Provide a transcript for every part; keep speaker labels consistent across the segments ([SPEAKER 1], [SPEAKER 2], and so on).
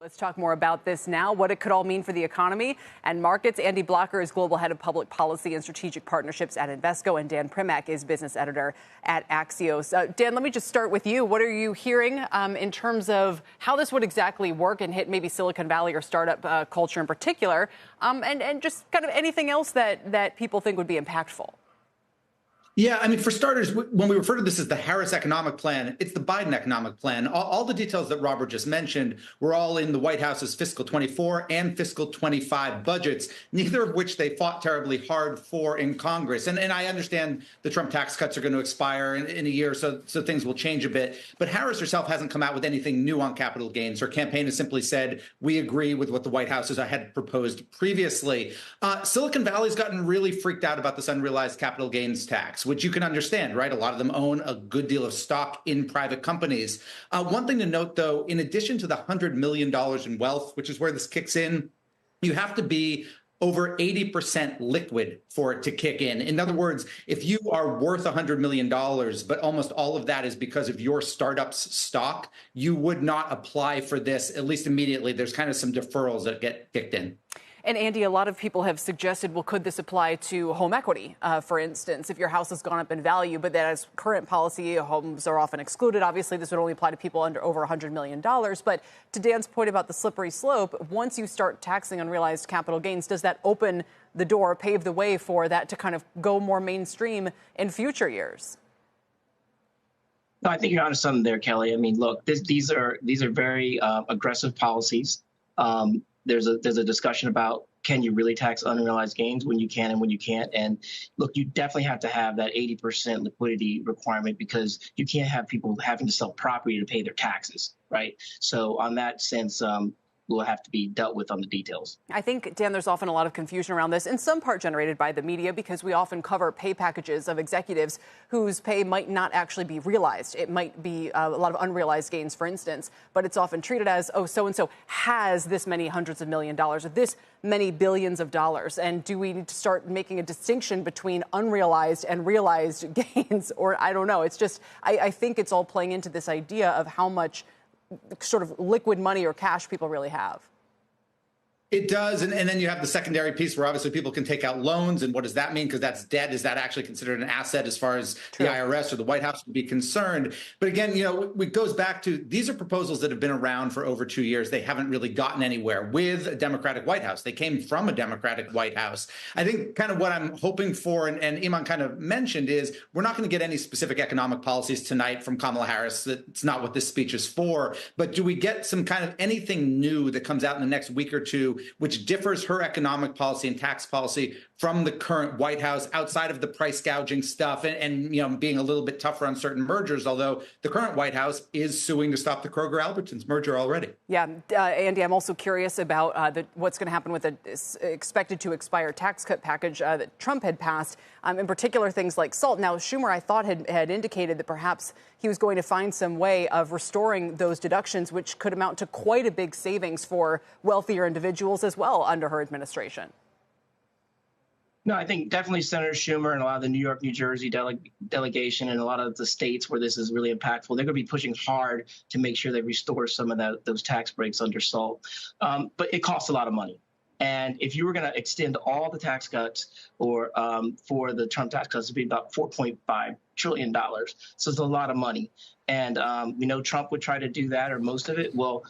[SPEAKER 1] Let's talk more about this now, what it could all mean for the economy and markets. Andy Blocker is Global Head of Public Policy and Strategic Partnerships at Invesco, and Dan Primack is Business Editor at Axios. Dan, let me just start with you. What are you hearing in terms of how this would exactly work and hit maybe Silicon Valley or startup culture in particular, and just kind of anything else that people think would be impactful?
[SPEAKER 2] Yeah, I mean, for starters, when we refer to this as the Harris economic plan, it's the Biden economic plan. All the details that Robert just mentioned were all in the White House's fiscal 24 and fiscal 25 budgets, neither of which they fought terribly hard for in Congress. And I understand the Trump tax cuts are going to expire in a year, so things will change a bit. But Harris herself hasn't come out with anything new on capital gains. Her campaign has simply said, we agree with what the White House had proposed previously. Silicon Valley's gotten really freaked out about this unrealized capital gains tax, which you can understand, right? A lot of them own a good deal of stock in private companies. One thing to note, though, in addition to the $100 million in wealth, which is where this kicks in, you have to be over 80% liquid for it to kick in. In other words, if you are worth $100 million, but almost all of that is because of your startup's stock, you would not apply for this, at least immediately. There's kind of some deferrals that get kicked in.
[SPEAKER 1] And Andy, a lot of people have suggested, well, could this apply to home equity, for instance, if your house has gone up in value, but that as current policy, homes are often excluded. Obviously, this would only apply to people under over $100 million. But to Dan's point about the slippery slope, once you start taxing unrealized capital gains, does that open the door, pave the way for that to kind of go more mainstream in future years?
[SPEAKER 3] No, I think you're onto something there, Kelly. I mean, look, these are very aggressive policies. There's a discussion about, can you really tax unrealized gains, when you can and when you can't? And look, you definitely have to have that 80% liquidity requirement, because you can't have people having to sell property to pay their taxes, right? So on that sense, will have to be dealt with on the details. I
[SPEAKER 1] think, Dan, there's often a lot of confusion around this, in some part generated by the media, because we often cover pay packages of executives whose pay might not actually be realized. It might be a lot of unrealized gains, for instance, but it's often treated as, oh, so-and-so has this many hundreds of million dollars or this many billions of dollars. And do we need to start making a distinction between unrealized and realized gains? Or I don't know. It's just, I think it's all playing into this idea of how much sort of liquid money or cash people really have.
[SPEAKER 2] It does. And then you have the secondary piece where obviously people can take out loans. And what does that mean? Because that's debt. Is that actually considered an asset as far as the IRS or the White House would be concerned? But again, it goes back to, these are proposals that have been around for over 2 years. They haven't really gotten anywhere with a Democratic White House. They came from a Democratic White House. I think kind of what I'm hoping for, and Iman kind of mentioned, is we're not going to get any specific economic policies tonight from Kamala Harris. That's not what this speech is for. But do we get some kind of anything new that comes out in the next week or two, which differs her economic policy and tax policy from the current White House, outside of the price gouging stuff and being a little bit tougher on certain mergers, although the current White House is suing to stop the Kroger-Albertsons merger already.
[SPEAKER 1] Yeah, Andy, I'm also curious about what's going to happen with the expected to expire tax cut package that Trump had passed, in particular things like SALT. Now, Schumer, I thought, had indicated that perhaps he was going to find some way of restoring those deductions, which could amount to quite a big savings for wealthier individuals as well under her administration.
[SPEAKER 3] No, I think definitely Senator Schumer and a lot of the New York, New Jersey delegation and a lot of the states where this is really impactful, they're going to be pushing hard to make sure they restore some of those tax breaks under SALT. But it costs a lot of money. And if you were going to extend all the tax cuts or for the Trump tax cuts, it'd be about $4.5 trillion. So it's a lot of money. And we know Trump would try to do that, or most of it. Well,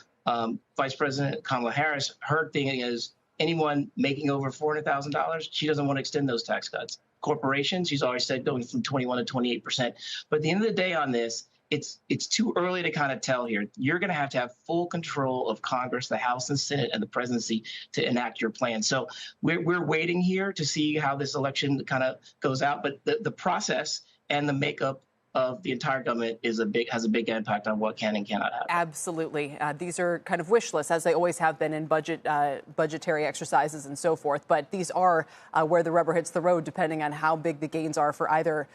[SPEAKER 3] Vice President Kamala Harris, her thing is anyone making over $400,000, she doesn't want to extend those tax cuts. Corporations, she's always said, going from 21 to 28%. But at the end of the day on this, it's too early to kind of tell here. You're going to have full control of Congress, the House and Senate, and the presidency to enact your plan. So we're waiting here to see how this election kind of goes out. But the process and the makeup of the entire government has a big impact on what can and cannot happen.
[SPEAKER 1] Absolutely. These are kind of wish lists, as they always have been in budgetary exercises and so forth. But these are where the rubber hits the road, depending on how big the gains are for either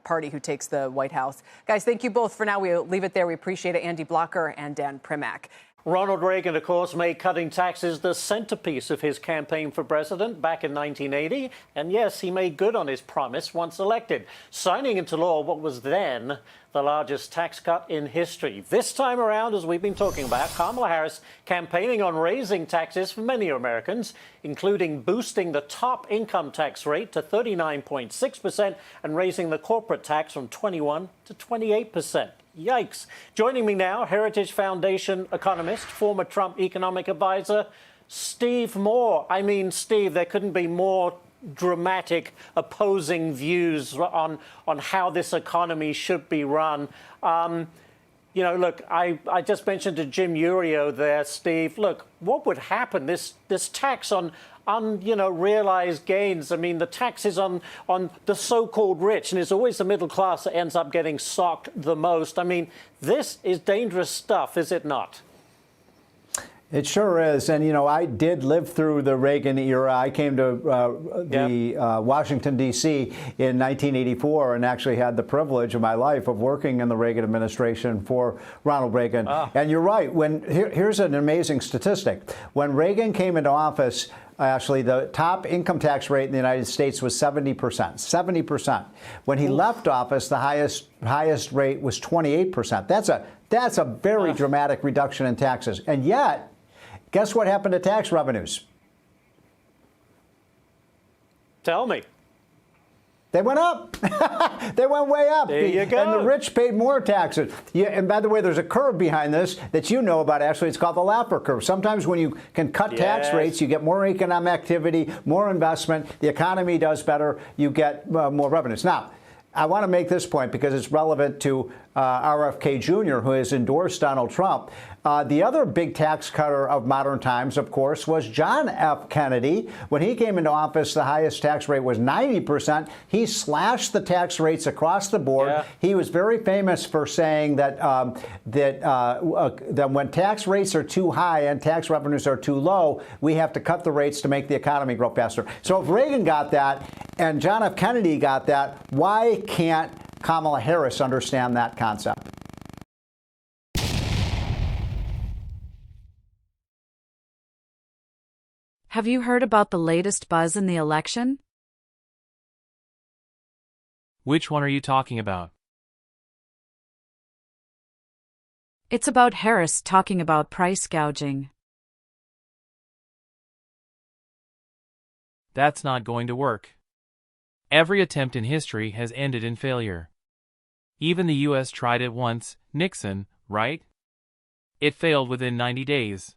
[SPEAKER 1] party who takes the White House. Guys, thank you both for now. We'll leave it there. We appreciate it. Andy Blocker and Dan Primack.
[SPEAKER 4] Ronald Reagan, of course, made cutting taxes the centerpiece of his campaign for president back in 1980. And yes, he made good on his promise once elected, signing into law what was then the largest tax cut in history. This time around, as we've been talking about, Kamala Harris campaigning on raising taxes for many Americans, including boosting the top income tax rate to 39.6% and raising the corporate tax from 21 to 28%. Yikes. Joining me now, Heritage Foundation economist, former Trump economic advisor, Steve Moore. I mean, Steve, there couldn't be more dramatic opposing views on how this economy should be run. You know, look, I just mentioned to Jim Urio there, Steve, look, what would happen? This tax on realized gains. I mean, the taxes on the so-called rich, and it's always the middle class that ends up getting socked the most. I mean, this is dangerous stuff, is it not?
[SPEAKER 5] It sure is. And, you know, I did live through the Reagan era. I came to Washington, D.C. in 1984 and actually had the privilege of my life of working in the Reagan administration for Ronald Reagan. And you're right. Here's an amazing statistic. When Reagan came into office, actually, the top income tax rate in the United States was 70%. 70%. When he left office, the highest rate was 28%. That's a very dramatic reduction in taxes. And yet, guess what happened to tax revenues?
[SPEAKER 4] Tell me.
[SPEAKER 5] They went up. They went way up.
[SPEAKER 4] There you go.
[SPEAKER 5] And the rich paid more taxes. Yeah, and by the way, there's a curve behind this that you know about, actually. It's called the Laffer curve. Sometimes when you can cut tax rates, you get more economic activity, more investment, the economy does better, you get more revenues. Now, I want to make this point because it's relevant to RFK Jr., who has endorsed Donald Trump. The other big tax cutter of modern times, of course, was John F. Kennedy. When he came into office, the highest tax rate was 90%. He slashed the tax rates across the board. Yeah. He was very famous for saying that that when tax rates are too high and tax revenues are too low, we have to cut the rates to make the economy grow faster. So if Reagan got that and John F. Kennedy got that, why can't Kamala Harris understand that concept?
[SPEAKER 6] Have you heard about the latest buzz in the election?
[SPEAKER 7] Which one are you talking about?
[SPEAKER 6] It's about Harris talking about price gouging.
[SPEAKER 7] That's not going to work. Every attempt in history has ended in failure. Even the U.S. tried it once, Nixon, right? It failed within 90 days.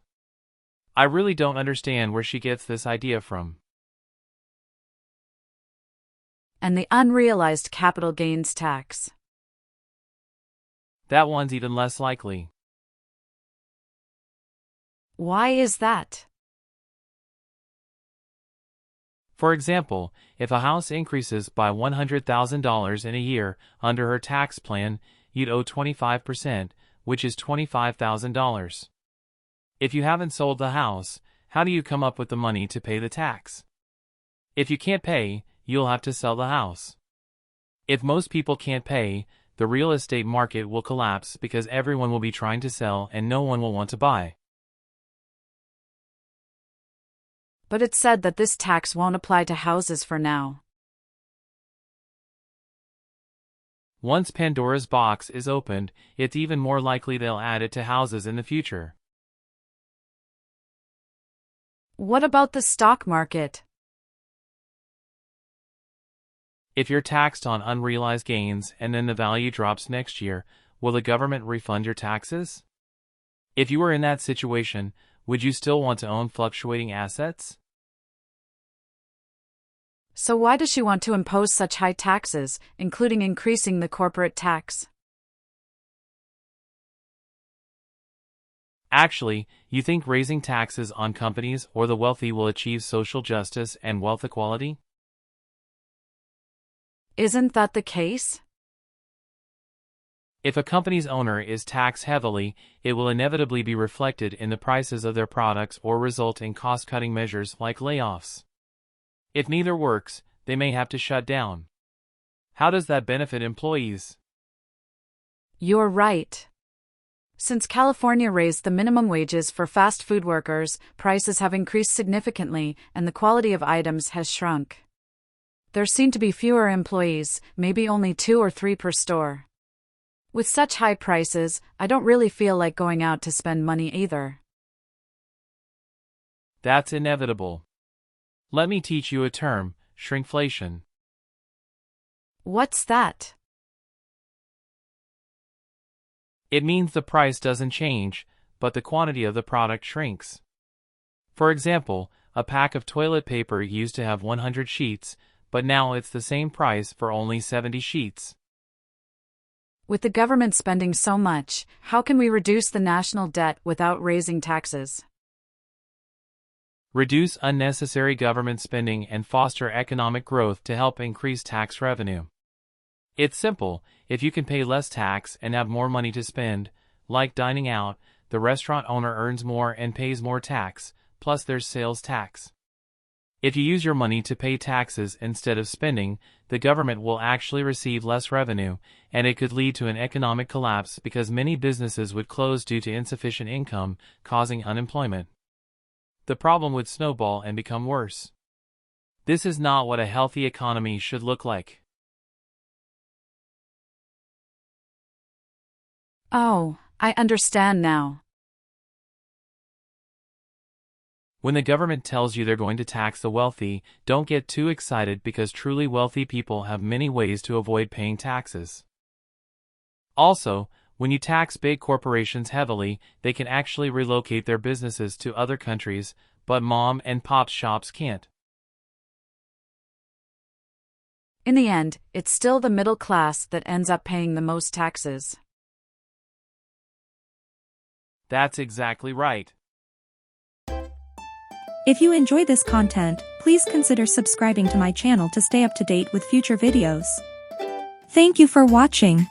[SPEAKER 7] I really don't understand where she gets this idea from.
[SPEAKER 6] And the unrealized capital gains tax.
[SPEAKER 7] That one's even less likely.
[SPEAKER 6] Why is that?
[SPEAKER 7] For example, if a house increases by $100,000 in a year under her tax plan, you'd owe 25%, which is $25,000. If you haven't sold the house, how do you come up with the money to pay the tax? If you can't pay, you'll have to sell the house. If most people can't pay, the real estate market will collapse because everyone will be trying to sell and no one will want to buy.
[SPEAKER 6] But it's said that this tax won't apply to houses for now.
[SPEAKER 7] Once Pandora's box is opened, it's even more likely they'll add it to houses in the future.
[SPEAKER 6] What about the stock market?
[SPEAKER 7] If you're taxed on unrealized gains and then the value drops next year, will the government refund your taxes? If you were in that situation, would you still want to own fluctuating assets?
[SPEAKER 6] So why does she want to impose such high taxes, including increasing the corporate tax?
[SPEAKER 7] Actually, you think raising taxes on companies or the wealthy will achieve social justice and wealth equality?
[SPEAKER 6] Isn't that the case?
[SPEAKER 7] If a company's owner is taxed heavily, it will inevitably be reflected in the prices of their products or result in cost-cutting measures like layoffs. If neither works, they may have to shut down. How does that benefit employees?
[SPEAKER 6] You're right. Since California raised the minimum wages for fast food workers, prices have increased significantly and the quality of items has shrunk. There seem to be fewer employees, maybe only 2 or 3 per store. With such high prices, I don't really feel like going out to spend money either.
[SPEAKER 7] That's inevitable. Let me teach you a term, shrinkflation.
[SPEAKER 6] What's that?
[SPEAKER 7] It means the price doesn't change, but the quantity of the product shrinks. For example, a pack of toilet paper used to have 100 sheets, but now it's the same price for only 70 sheets.
[SPEAKER 6] With the government spending so much, how can we reduce the national debt without raising taxes?
[SPEAKER 7] Reduce unnecessary government spending and foster economic growth to help increase tax revenue. It's simple. If you can pay less tax and have more money to spend, like dining out, the restaurant owner earns more and pays more tax, plus there's sales tax. If you use your money to pay taxes instead of spending, the government will actually receive less revenue, and it could lead to an economic collapse because many businesses would close due to insufficient income, causing unemployment. The problem would snowball and become worse. This is not what a healthy economy should look like.
[SPEAKER 6] Oh, I understand now.
[SPEAKER 7] When the government tells you they're going to tax the wealthy, don't get too excited because truly wealthy people have many ways to avoid paying taxes. Also, when you tax big corporations heavily, they can actually relocate their businesses to other countries, but mom and pop shops can't.
[SPEAKER 6] In the end, it's still the middle class that ends up paying the most taxes.
[SPEAKER 7] That's exactly right.
[SPEAKER 8] If you enjoy this content, please consider subscribing to my channel to stay up to date with future videos. Thank you for watching.